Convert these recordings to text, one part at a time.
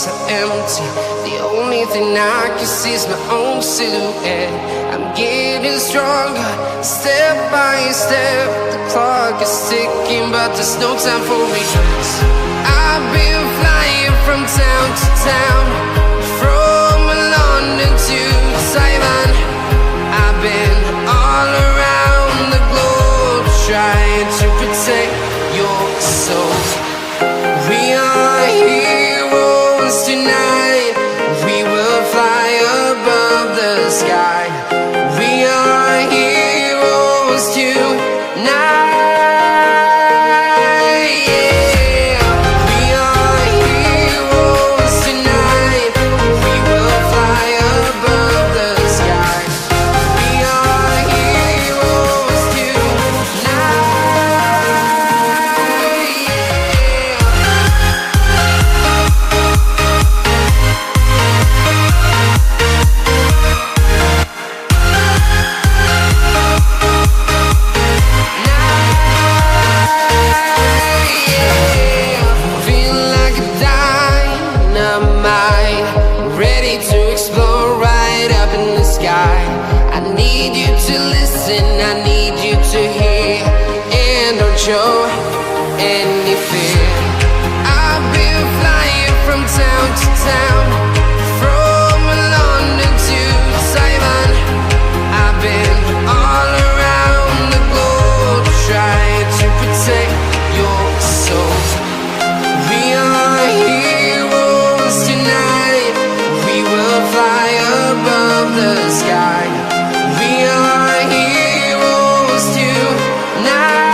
so empty. The only thing I can see is my own silhouette. I'm getting stronger, step by step. The clock is ticking, but there's no time for regrets. I've been flying from town to town, from London to Taiwan. I've been all around the globe, trying to protect your soul. We are heroes tonight. We will fly above the sky. We are heroes tonight. Show any fear. I've been flying from town to town, from London to Taiwan. I've been all around the globe, trying to protect your soul. We are heroes tonight. We will fly above the sky. We are heroes tonight.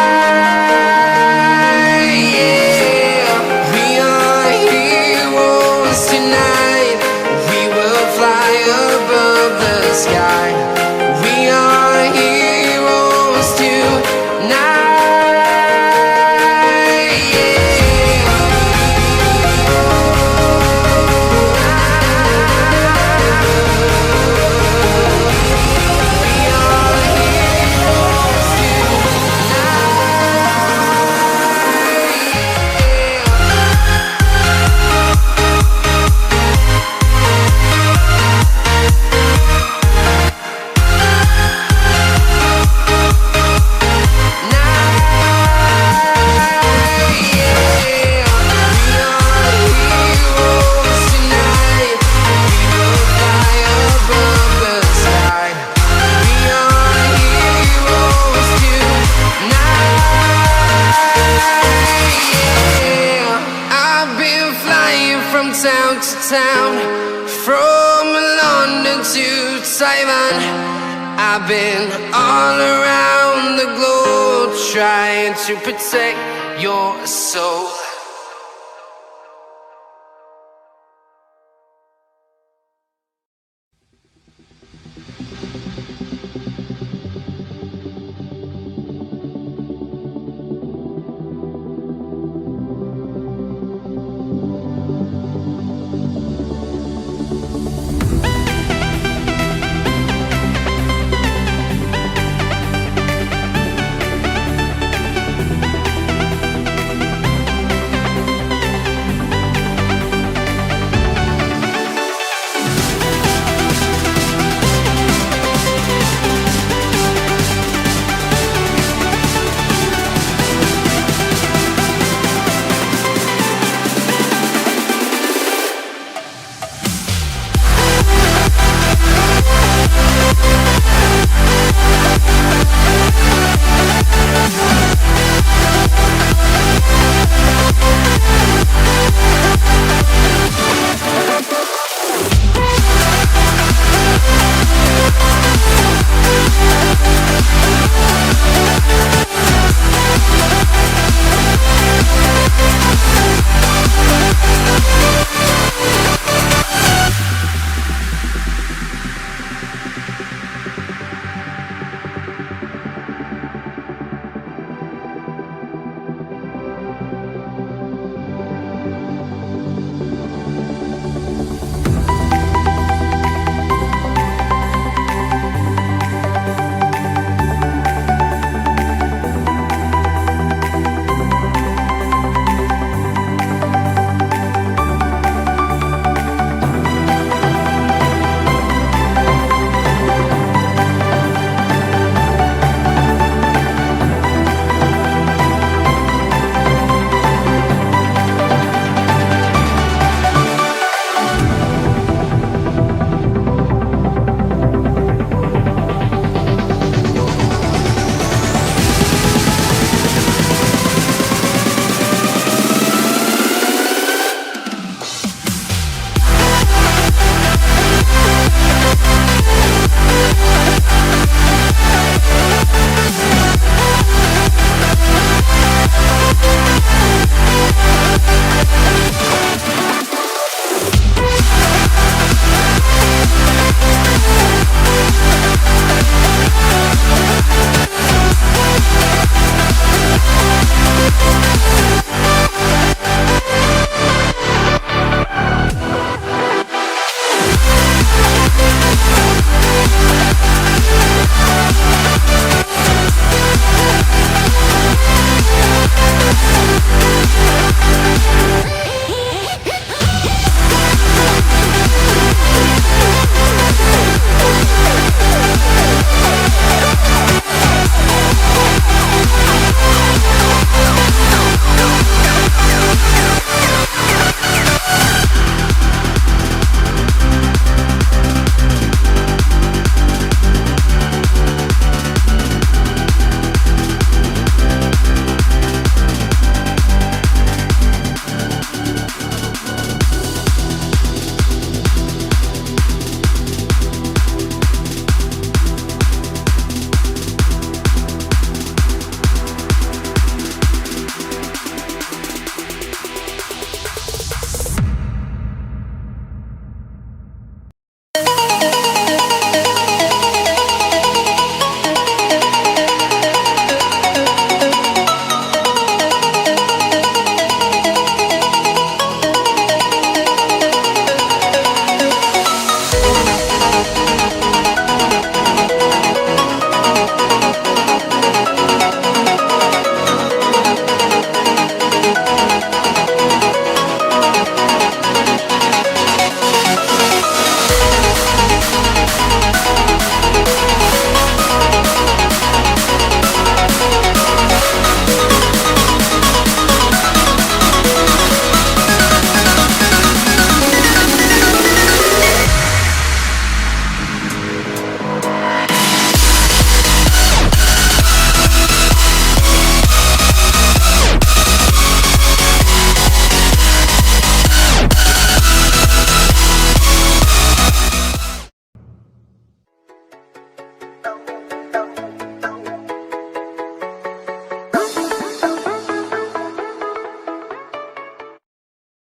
Town to town, from London to Taiwan. I've been all around the globe, trying to protect your soul.